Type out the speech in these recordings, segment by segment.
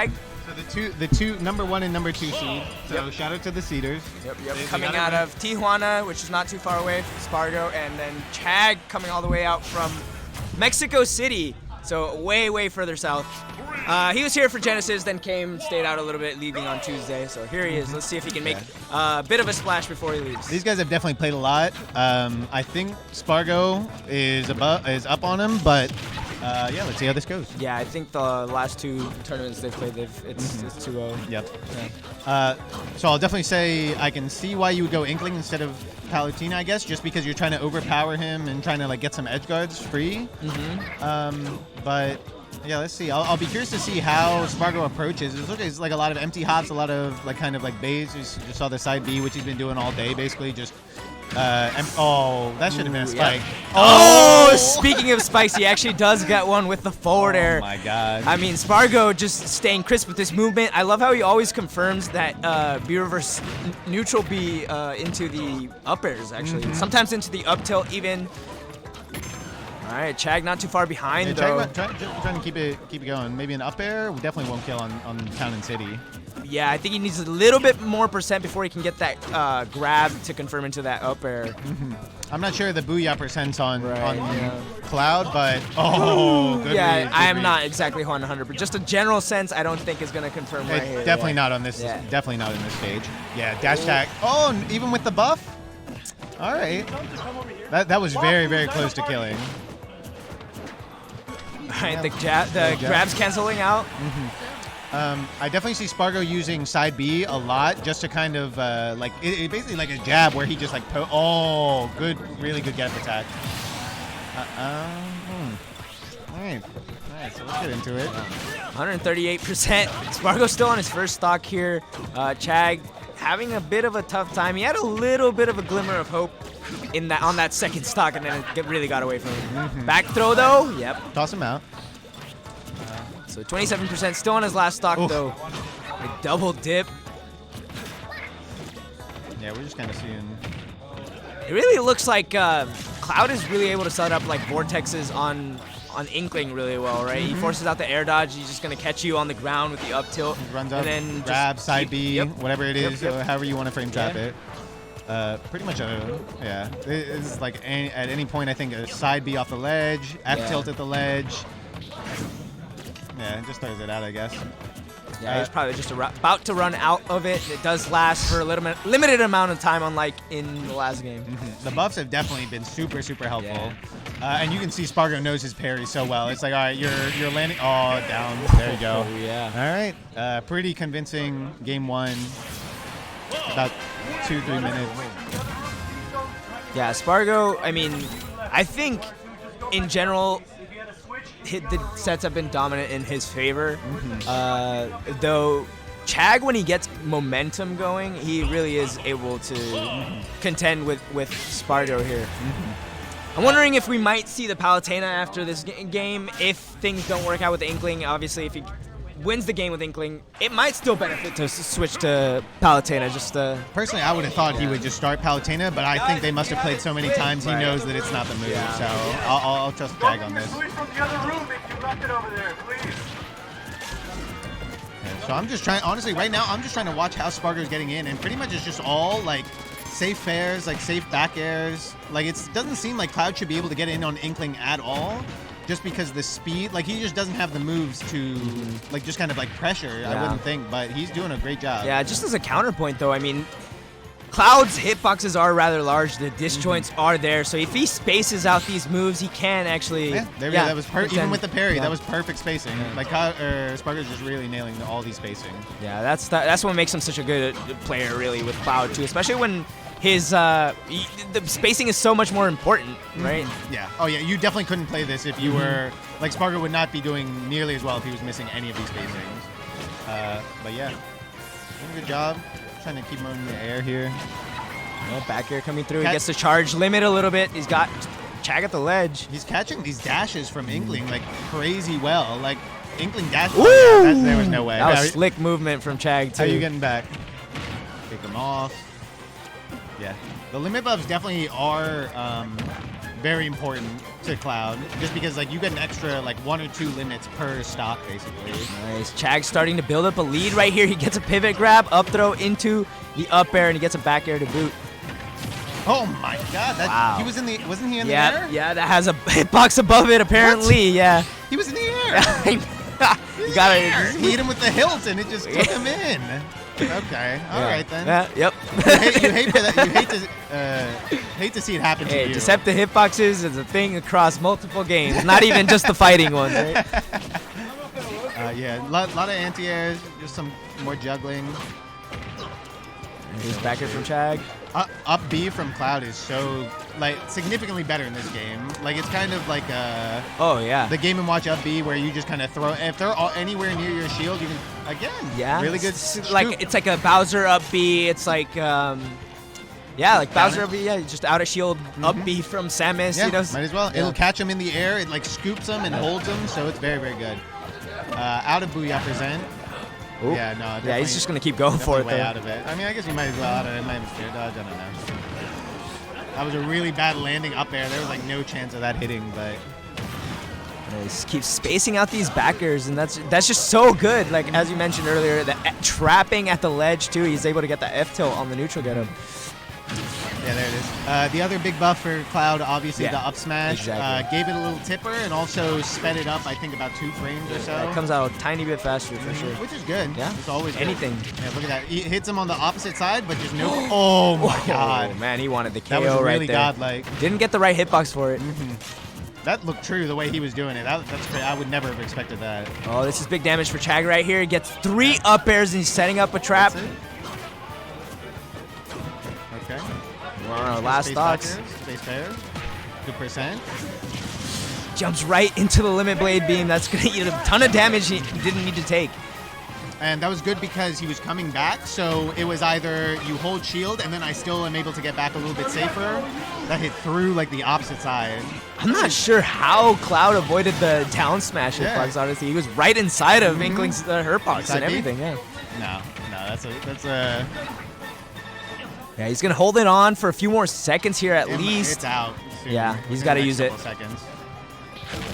Chag. So the two number 1 and number 2 seed. So shout out to the seeders. Yep. Coming out of Tijuana, which is not too far away, Sparg0, and then Chag coming all the way out from Mexico City. So way further south. He was here for Genesis, then stayed out a little bit, leaving on Tuesday. So here he is. Let's see if he can make a bit of a splash before he leaves. These guys have definitely played a lot. I think Sparg0 is up on him, but yeah, let's see how this goes. Yeah, I think the last 2 tournaments they've played, it's 2-0. Yep. Yeah. So I'll definitely say I can see why you would go Inkling instead of Palutena, I guess, just because you're trying to overpower him and trying to like get some edge guards free. But yeah, let's see. I'll be curious to see how Sparg0 approaches. It's like a lot of empty hops, a lot of like kind of like bays. You just saw the side B, which he's been doing all day, basically just. Oh, that should have been a spike. Yeah. Oh, speaking of spikes, he actually does get one with the forward air. Oh my god. I mean, Sparg0 just staying crisp with this movement. I love how he always confirms that B reverse neutral B into the up airs, actually. Sometimes into the up tilt even. All right, Chag not too far behind, though. Chag trying to keep it going. Maybe an up air. We definitely won't kill on Town and City. Yeah, I think he needs a little bit more percent before he can get that grab to confirm into that up air. I'm not sure the Booyah percents on Cloud, but good read, I am not exactly 100, but just a general sense I don't think is going to confirm right here. Definitely not on this. Definitely not in this stage. Yeah, dash tag. Oh, even with the buff. All right. That was very close to killing. All right, the grab's canceling out. I definitely see Sparg0 using side B a lot, just to kind of like it basically like a jab where he just like really good get up attack. All right, so let's get into it. 138%. Sparg0 still on his first stock here. Chag having a bit of a tough time. He had a little bit of a glimmer of hope on that second stock, and then it really got away from him. Back throw though. Yep. Toss him out. So 27% still on his last stock though. A double dip. Yeah, we're just kind of seeing. It really looks like Cloud is really able to set up like vortexes on Inkling really well, right? He forces out the air dodge. He's just gonna catch you on the ground with the up tilt. He runs up, and then grab, side B, whatever it is, however you want to frame trap it. Pretty much it's like at any point I think a side B off the ledge, F tilt at the ledge. Yeah, it just throws it out, I guess. Yeah, he's probably just about to run out of it. It does last for a limited amount of time, unlike in the last game. The buffs have definitely been super helpful. Yeah. And you can see Sparg0 knows his parry so well. It's like, all right, you're landing. Oh, down. There you go. Yeah. All right. Pretty convincing game 1. About 2-3 minutes. Yeah, Sparg0, I mean, I think in general, the sets have been dominant in his favor. Though Chag, when he gets momentum going, he really is able to contend with Sparg0 here. I'm wondering if we might see the Palutena after this game if things don't work out with the Inkling. Obviously, if he wins the game with Inkling, it might still benefit to switch to Palutena. Personally, I would have thought he would just start Palutena, but I think they must have played so many times he knows that it's not the move. So I'll trust Chag on this. So I'm just trying, honestly, right now, I'm just trying to watch how Sparg0 is getting in, and pretty much it's just all like safe fairs, like safe back airs. Like it doesn't seem like Cloud should be able to get in on Inkling at all. Just because the speed, like he just doesn't have the moves to like just kind of like pressure, I wouldn't think, but he's doing a great job. Yeah, just as a counterpoint though, I mean, Cloud's hitboxes are rather large, the disjoints are there, so if he spaces out these moves, he can actually... Yeah, there we go, that was perfect, even with the parry, that was perfect spacing. Like Sparg0 is just really nailing all these spacing. Yeah, that's what makes him such a good player really with Cloud too, especially when his the spacing is so much more important, right? Yeah. Oh yeah, you definitely couldn't play this if you were like Sparg0 would not be doing nearly as well if he was missing any of these spacings. But yeah, doing a good job. Trying to keep him in the air here. Back air coming through. He gets the charge limit a little bit. He's got Chag at the ledge. He's catching these dashes from Inkling like crazy well. Like Inkling dash. There was no way. That was slick movement from Chag too. How are you getting back? Take them off. Yeah, the limit buffs definitely are very important to Cloud, just because like you get an extra like 1 or 2 limits per stock basically. Nice. Chag starting to build up a lead right here. He gets a pivot grab, up throw into the up air, and he gets a back air to boot. Oh my God! Wow. He was in the. Wasn't he in the air? Yeah, that has a hitbox above it apparently. What? Yeah. He was in the air. You gotta he hit him with the hilt, and it just took him in. Okay. All right then. Yeah. Yep. You hate for that. You hate to see it happen to you. Deceptive hitboxes is a thing across multiple games, not even just the fighting ones, right? Yeah, a lot of anti-airs, just some more juggling. Here's back air from Chag. Up B from Cloud is so like significantly better in this game. Like it's kind of like oh yeah, the Game & Watch up B where you just kind of throw, if they're all anywhere near your shield, you can again really good like it's like a Bowser up B. It's like like Bowser up B, just out of shield up B from Samus. Yeah, you know, might as well. Yeah. It'll catch him in the air. It like scoops him and holds him, so it's very good. Out of Booyah present. Oop. Yeah, no. Yeah, he's just gonna keep going for it way though. out of it. I mean, I guess you might as well out of it. Might have fear dodge. I don't know. That was a really bad landing up there. There was like no chance of that hitting, but He just keeps spacing out these backers, and that's just so good. Like as you mentioned earlier, the trapping at the ledge too. He's able to get the F tilt on the neutral get him. yeah, there it is. The other big buff for Cloud, obviously the up smash, exactly. gave it a little tipper and also sped it up. I think about 2 frames or so. It comes out a tiny bit faster for sure. Which is good. Yeah, it's always good. anything. Yeah, look at that. He hits him on the opposite side, but just no. Oh my God. Oh man, he wanted the KO that was right really there. godlike. Didn't get the right hitbox for it. That looked true the way he was doing it. That's crazy. I would never have expected that. Oh, this is big damage for Chag right here. He gets 3 up airs and he's setting up a trap. Okay. We're on our last stocks. Space fair. Good percent. Jumps right into the limit blade beam. That's going to eat a ton of damage he didn't need to take. And that was good because he was coming back, so it was either you hold shield and then I still am able to get back a little bit safer. That hit through like the opposite side. I'm not sure how Cloud avoided the down smash hitbox, honestly. He was right inside of Inkling's hurtbox and everything, No, that's a... Yeah, he's going to hold it on for a few more seconds here at least. It's out soon. Yeah, he's got to use it. Seconds.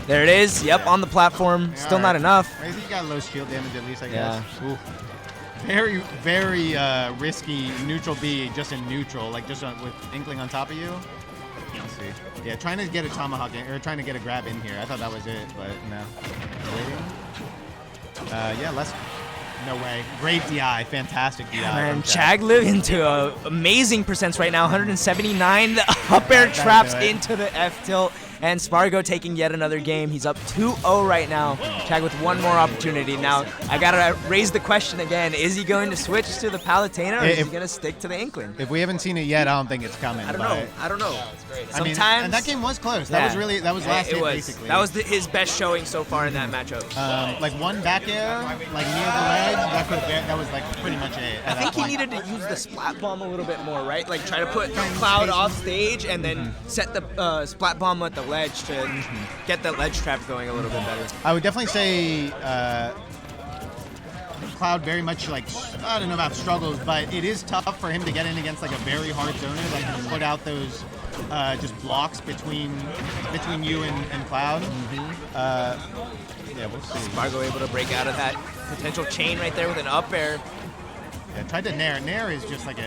There it is. Yep, on the platform. Yeah, Still not enough. I think you got low shield damage at least, I Yeah. guess. Ooh. Very, very risky neutral B just in neutral, like just with Inkling on top of you. Let's see. Yeah, trying to get a tomahawk or trying to get a grab in here. I thought that was it, but no. Waiting. Yeah, less. No way. Great DI. Fantastic DI. And Chag lived into amazing percents right now. 179. The up air traps into the F tilt. And Sparg0 taking yet another game. He's up 2-0 right now. Chag with one more opportunity. Now, I got to raise the question again. Is he going to switch to the Palutena or is he going to stick to the Inkling? If we haven't seen it yet, I don't think it's coming. I don't know. Sometimes. And that game was close. That was last hit, basically. That was his best showing so far in that matchup. Like one back air, like near the ledge, that was like pretty much it. I think he needed to use the splat bomb a little bit more, right? Like try to put Cloud off stage and then set the splat bomb at the ledge to get that ledge trap going a little bit better. I would definitely say Cloud very much like, I don't know about struggles, but it is tough for him to get in against like a very hard zoner, like to put out those just blocks between you and Cloud. Yeah, we'll see. Sparg0 able to break out of that potential chain right there with an up air. Yeah, tried to nair. Nair is just like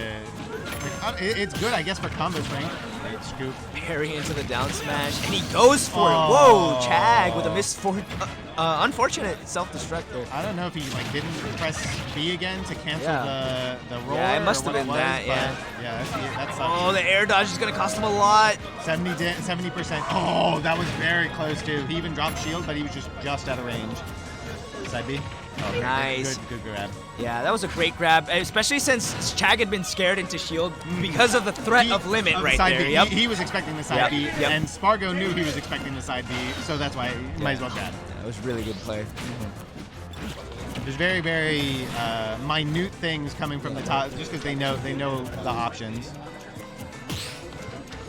it's good, I guess, for combo strength. Great scoop. Parry into the down smash, and he goes for it. Whoa, Chag with a unfortunate self-destruct there. I don't know if he like didn't press B again to cancel the roll. Yeah, it must have been that. Yeah. That's oh, the air dodge is gonna cost him a lot. 70%. Oh, that was very close too. He even dropped shield, but he was just out of range. Side B. Oh, nice. Good grab. Yeah, that was a great grab, especially since Chag had been scared into shield because of the threat of limit right there. B. Yep. He was expecting the side B, and Sparg0 knew he was expecting the side B, so that's why he might as well grab. That was really good play. There's very, very minute things coming from the top, just because they know the options.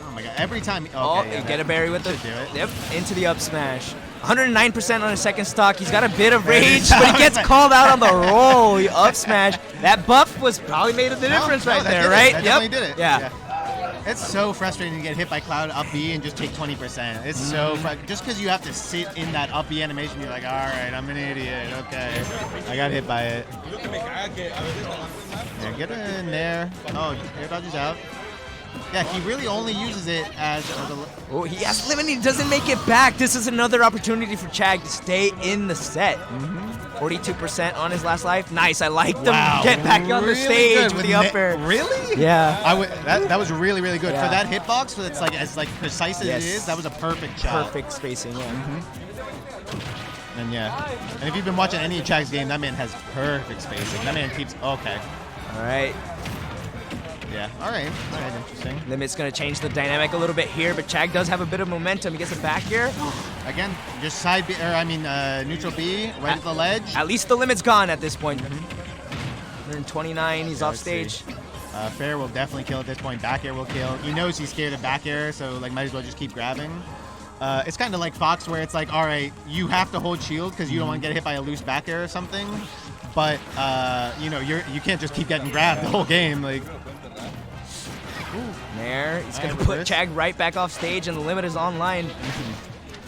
Oh my God! Every time. Okay, you get a berry with the. Do it. Yep, into the up smash. 109% on his second stock. He's got a bit of rage, but he gets called out on the roll. He up smash. That buff was probably made the difference right there, right? That definitely did it. Yeah. It's so frustrating to get hit by Cloud up B and just take 20%. It's so just because you have to sit in that up B animation, you're like, all right, I'm an idiot. Okay, I got hit by it. Yeah, get in there. Oh, air dodge is out. Yeah, he really only uses it as a... Oh, he has limit. He doesn't make it back. This is another opportunity for Chag to stay in the set. 42% on his last life. Nice. I like them. Get back on the stage with the upper. Really? Yeah. That was really, really good. Yeah. For that hitbox, so it's like as precise as it is, that was a perfect shot. Perfect spacing, yeah. And yeah. And if you've been watching any of Chag's game, that man has perfect spacing. That man keeps... Okay. All right. Yeah. All right. Interesting. Limit's going to change the dynamic a little bit here, but Chag does have a bit of momentum. He gets it back here. Again, just side B, neutral B, right at the ledge. At least the limit's gone at this point. 129, he's off stage. Fair will definitely kill at this point. Back air will kill. He knows he's scared of back air, so like might as well just keep grabbing. It's kind of like Fox, where it's like, all right, you have to hold shield because you don't want to get hit by a loose back air or something. But you can't just keep getting grabbed the whole game. Like. There, he's going to put Chag right back off stage, and the limit is online.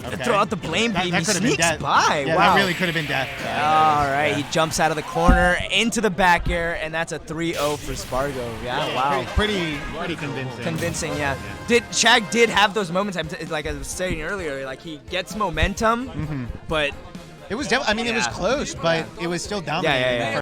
Okay. Throw out the blame beam. He could have been sneaks death. by. Yeah, Wow. that really could have been death. All right, he jumps out of the corner into the back air, and that's a 3-0 for Sparg0. Yeah, wow. Pretty convincing. Convincing, yeah. Chag did have those moments, like I was saying earlier, like he gets momentum, but it was. It was close, but it was still dominating. Yeah.